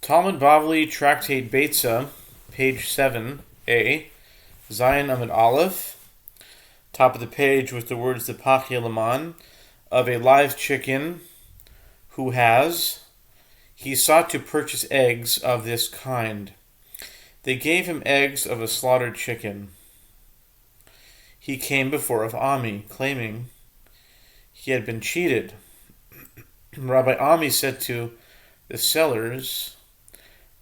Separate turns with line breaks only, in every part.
Talmud Bavli Tractate Beitzah, page 7a, Zion Amid Aleph, top of the page with the words the Pachia Laman, of a live chicken who he sought to purchase eggs of this kind. They gave him eggs of a slaughtered chicken. He came before of Ami, claiming he had been cheated. Rabbi Ami said to the sellers,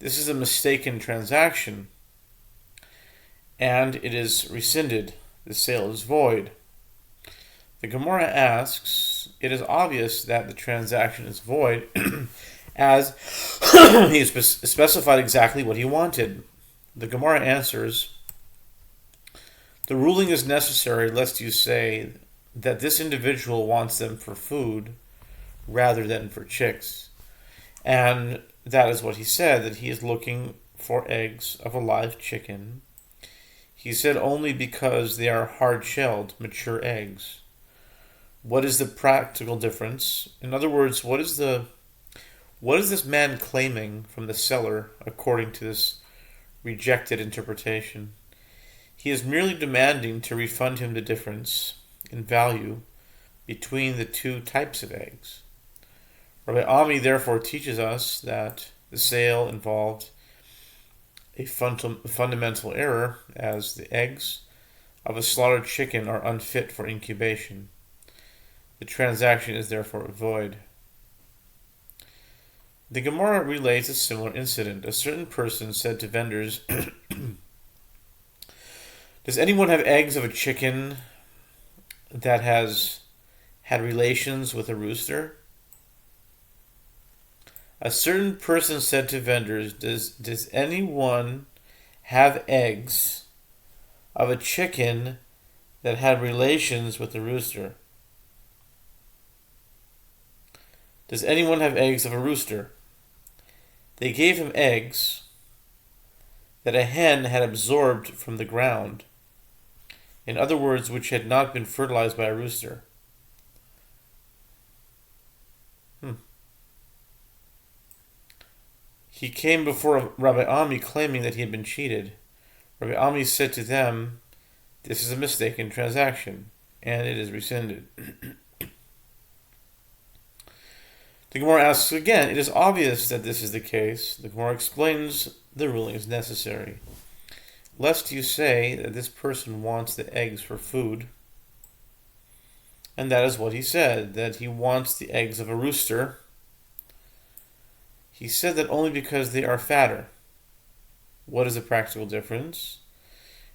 "This is a mistaken transaction, and it is rescinded. The sale is void." The Gemara asks, it is obvious that the transaction is void, as he specified exactly what he wanted. The Gemara answers, the ruling is necessary lest you say that this individual wants them for food rather than for chicks. And that is what he said, that he is looking for eggs of a live chicken. He said only because they are hard-shelled, mature eggs. What is the practical difference? In other words, what is this man claiming from the seller according to this rejected interpretation? He is merely demanding to refund him the difference in value between the two types of eggs. Rabbi Ami therefore teaches us that the sale involved a fundamental error, as the eggs of a slaughtered chicken are unfit for incubation. The transaction is therefore void. The Gemara relates a similar incident. A certain person said to vendors, "Does anyone have eggs of a chicken that has had relations with a rooster?" A certain person said to vendors, Does anyone have eggs of a chicken that had relations with a rooster? Does anyone have eggs of a rooster? They gave him eggs that a hen had absorbed from the ground. In other words, which had not been fertilized by a rooster. He came before Rabbi Ami claiming that he had been cheated. Rabbi Ami said to them, "This is a mistaken transaction, and it is rescinded." The Gemara asks again, it is obvious that this is the case. The Gemara explains the ruling is necessary, lest you say that this person wants the eggs for food. And that is what he said, that he wants the eggs of a rooster. He said that only because they are fatter. What is the practical difference?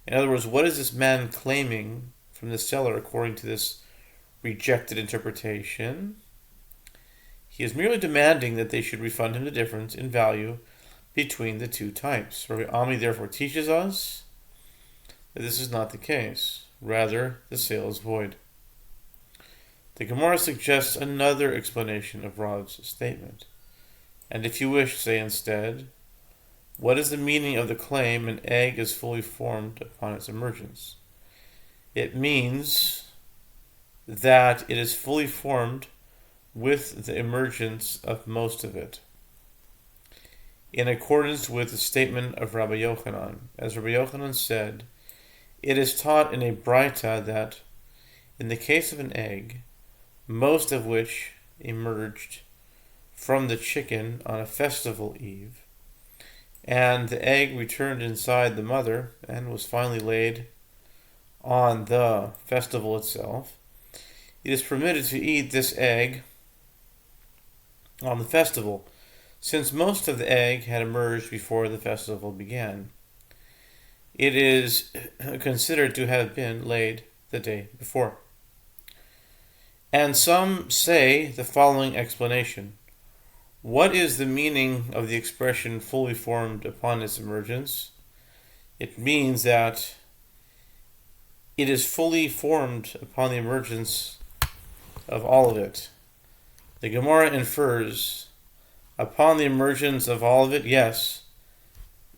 In other words, what is this man claiming from the seller according to this rejected interpretation? He is merely demanding that they should refund him the difference in value between the two types. Rabbi Ami therefore teaches us that this is not the case. Rather, the sale is void. The Gemara suggests another explanation of Rav's statement. And if you wish, say instead, what is the meaning of the claim an egg is fully formed upon its emergence? It means that it is fully formed with the emergence of most of it, in accordance with the statement of Rabbi Yochanan. As Rabbi Yochanan said, it is taught in a Beitzah that, in the case of an egg, most of which emerged from the chicken on a festival eve, and the egg returned inside the mother and was finally laid on the festival itself, it is permitted to eat this egg on the festival, since most of the egg had emerged before the festival began. It is considered to have been laid the day before. And some say the following explanation. What is the meaning of the expression fully formed upon its emergence? It means that it is fully formed upon the emergence of all of it. The Gemara infers, upon the emergence of all of it, yes,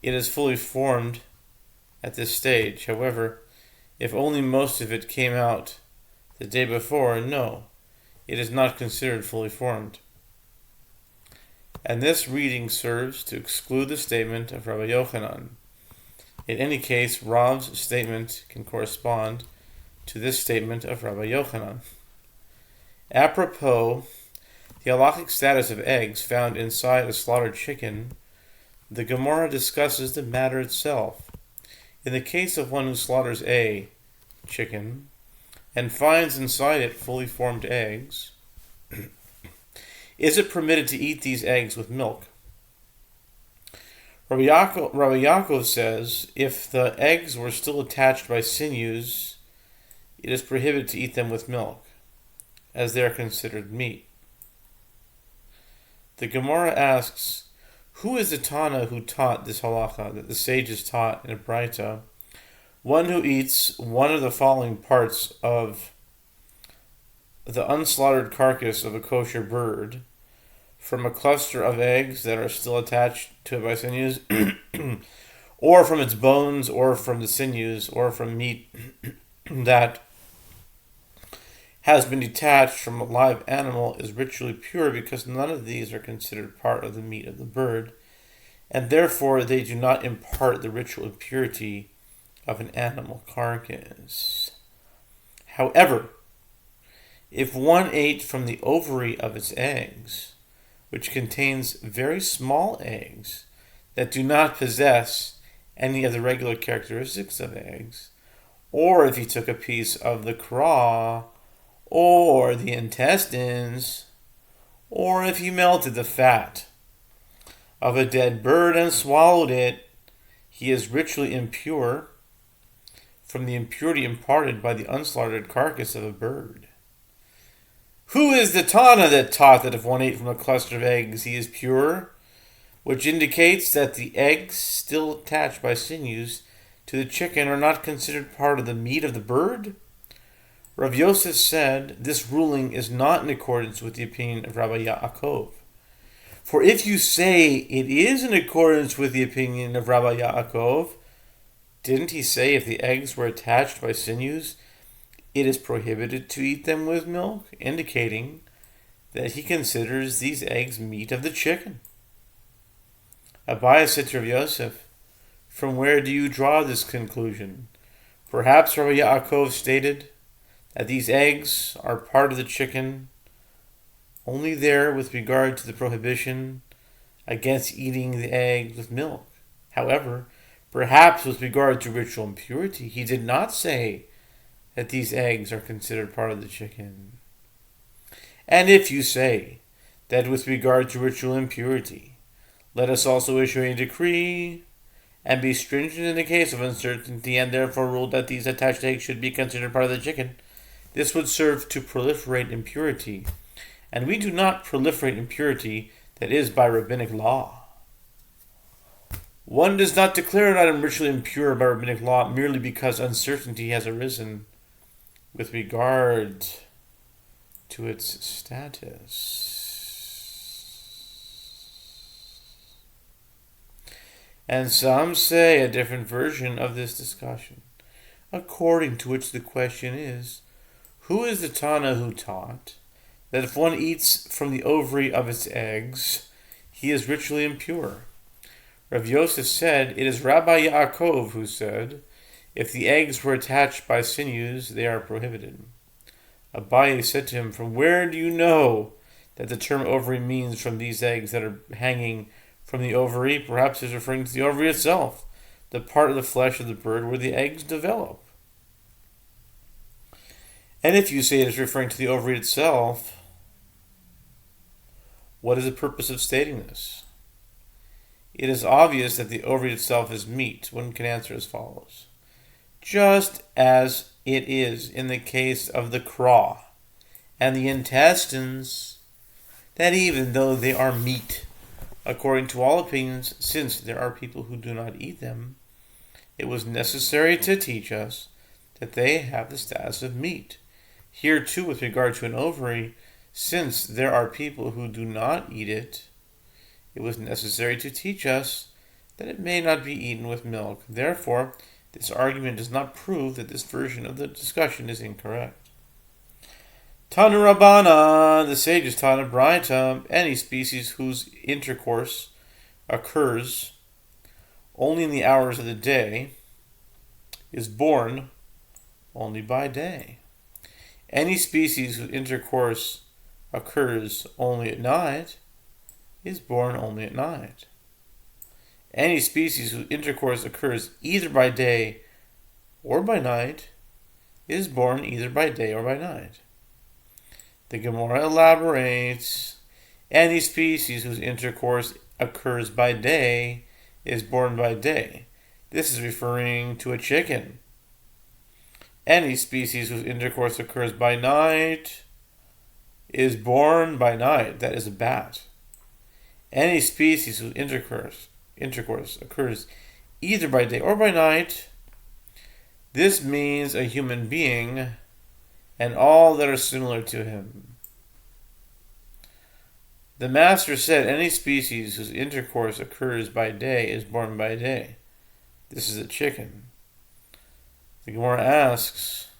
it is fully formed at this stage. However, if only most of it came out the day before, no, it is not considered fully formed. and this reading serves to exclude the statement of Rabbi Yochanan. In any case, Rav's statement can correspond to this statement of Rabbi Yochanan. Apropos the halachic status of eggs found inside a slaughtered chicken, the Gemara discusses the matter itself. In the case of one who slaughters a chicken and finds inside it fully formed eggs, is it permitted to eat these eggs with milk? Rabbi Yaakov says, if the eggs were still attached by sinews, it is prohibited to eat them with milk, as they are considered meat. The Gemara asks, who is the Tana who taught this halacha that the sages taught in a Beitzah? One who eats one of the following parts of the unslaughtered carcass of a kosher bird, from a cluster of eggs that are still attached to it by sinews, or from its bones, or from the sinews, or from meat that has been detached from a live animal, is ritually pure, because none of these are considered part of the meat of the bird, and therefore they do not impart the ritual impurity of an animal carcass. However, if one ate from the ovary of its eggs, which contains very small eggs that do not possess any of the regular characteristics of eggs, or if he took a piece of the craw, or the intestines, or if he melted the fat of a dead bird and swallowed it, he is ritually impure from the impurity imparted by the unslaughtered carcass of a bird. Who is the Tana that taught that if one ate from a cluster of eggs, he is pure, which indicates that the eggs still attached by sinews to the chicken are not considered part of the meat of the bird? Rav Yosef said, this ruling is not in accordance with the opinion of Rabbi Yaakov. For if you say it is in accordance with the opinion of Rabbi Yaakov, didn't he say if the eggs were attached by sinews, it is prohibited to eat them with milk, indicating that he considers these eggs meat of the chicken? Abaye said to Rav Yosef, from where do you draw this conclusion? Perhaps Rabbi Yaakov stated that these eggs are part of the chicken only there with regard to the prohibition against eating the eggs with milk. However, perhaps with regard to ritual impurity, he did not say that these eggs are considered part of the chicken. And if you say that with regard to ritual impurity, let us also issue a decree and be stringent in the case of uncertainty, and therefore rule that these attached eggs should be considered part of the chicken, this would serve to proliferate impurity. And we do not proliferate impurity that is by rabbinic law. One does not declare an item ritually impure by rabbinic law merely because uncertainty has arisen with regard to its status. And some say a different version of this discussion, according to which the question is, who is the Tana who taught that if one eats from the ovary of its eggs, he is ritually impure? Rav Yosef said, it is Rabbi Yaakov who said, if the eggs were attached by sinews, they are prohibited. Abaye said to him, from where do you know that the term ovary means from these eggs that are hanging from the ovary? Perhaps it's referring to the ovary itself, the part of the flesh of the bird where the eggs develop. And if you say it is referring to the ovary itself, what is the purpose of stating this? It is obvious that the ovary itself is meat. One can answer as follows. Just as it is in the case of the craw and the intestines, that even though they are meat, according to all opinions, since there are people who do not eat them, it was necessary to teach us that they have the status of meat. Here too, with regard to an ovary, since there are people who do not eat it, it was necessary to teach us that it may not be eaten with milk. Therefore, this argument does not prove that this version of the discussion is incorrect. Tanu Rabbana, the sages taught in Beitzah, any species whose intercourse occurs only in the hours of the day is born only by day. Any species whose intercourse occurs only at night is born only at night. Any species whose intercourse occurs either by day or by night is born either by day or by night. The Gemara elaborates, any species whose intercourse occurs by day is born by day. This is referring to a chicken. Any species whose intercourse occurs by night is born by night. That is a bat. Any species whose intercourse occurs either by day or by night, this means a human being and all that are similar to him. The Master said any species whose intercourse occurs by day is born by day. This is a chicken. The Gemara asks,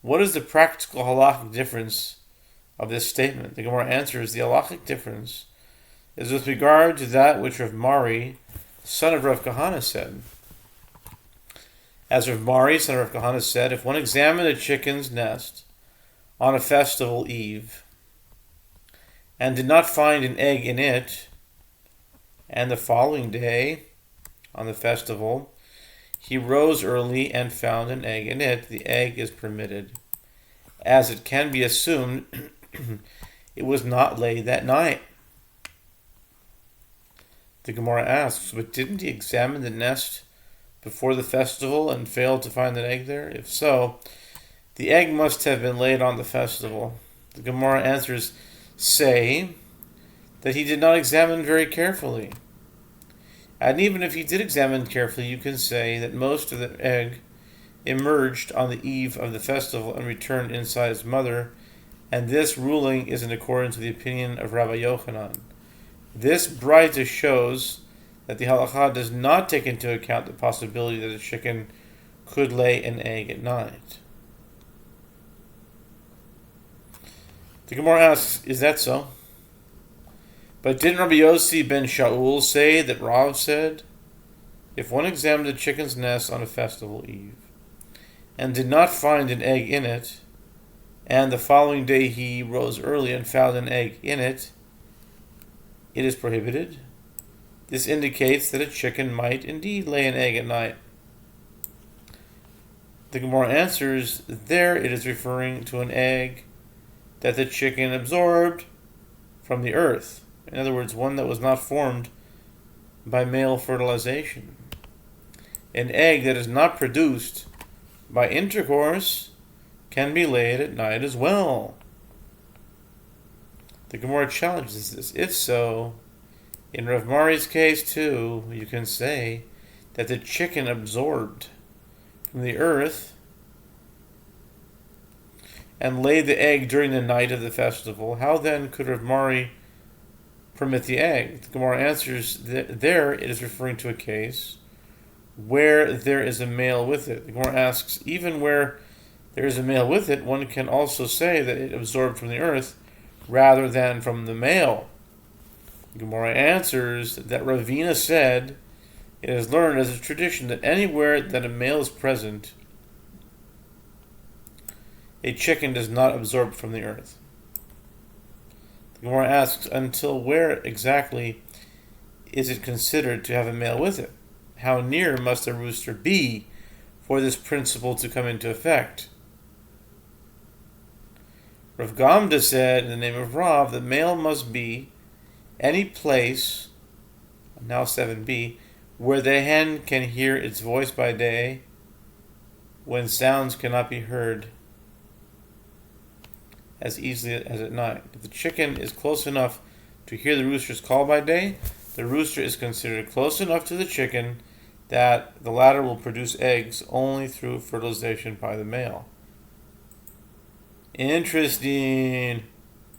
what is the practical halachic difference of this statement? The Gemara answers, the halachic difference is with regard to that which Rav Mari, son of Rav Kahana, said. As Rav Mari, son of Rav Kahana, said, if one examined a chicken's nest on a festival eve and did not find an egg in it, and the following day, on the festival, he rose early and found an egg in it, the egg is permitted, as it can be assumed it was not laid that night. The Gemara asks, but didn't he examine the nest before the festival and failed to find an egg there? If so, the egg must have been laid on the festival. The Gemara answers, say that he did not examine very carefully. And even if he did examine carefully, you can say that most of the egg emerged on the eve of the festival and returned inside its mother, and this ruling is in accordance with the opinion of Rabbi Yochanan. This Beitzah shows that the halakha does not take into account the possibility that a chicken could lay an egg at night. The Gemara asks, is that so? But didn't Rabbi Yossi ben Shaul say that Rav said, if one examined a chicken's nest on a festival eve and did not find an egg in it, and the following day he rose early and found an egg in it, it is prohibited? This indicates that a chicken might indeed lay an egg at night. The Gemara answers, there it is referring to an egg that the chicken absorbed from the earth. In other words, one that was not formed by male fertilization. An egg that is not produced by intercourse can be laid at night as well. The Gemara challenges this. If so, in Rav Mari's case too, you can say that the chicken absorbed from the earth and laid the egg during the night of the festival. How then could Rav Mari permit the egg? The Gemara answers that there it is referring to a case where there is a male with it. The Gemara asks, even where there is a male with it, one can also say that it absorbed from the earth rather than from the male. The Gemara answers that Ravina said, it is learned as a tradition that anywhere that a male is present, a chicken does not absorb from the earth. The Gemara asks, until where exactly is it considered to have a male with it? How near must a rooster be for this principle to come into effect? Rav Gamda said, in the name of Rav, the male must be any place, now 7b, where the hen can hear its voice by day, when sounds cannot be heard as easily as at night. If the chicken is close enough to hear the rooster's call by day, the rooster is considered close enough to the chicken that the latter will produce eggs only through fertilization by the male. Interesting.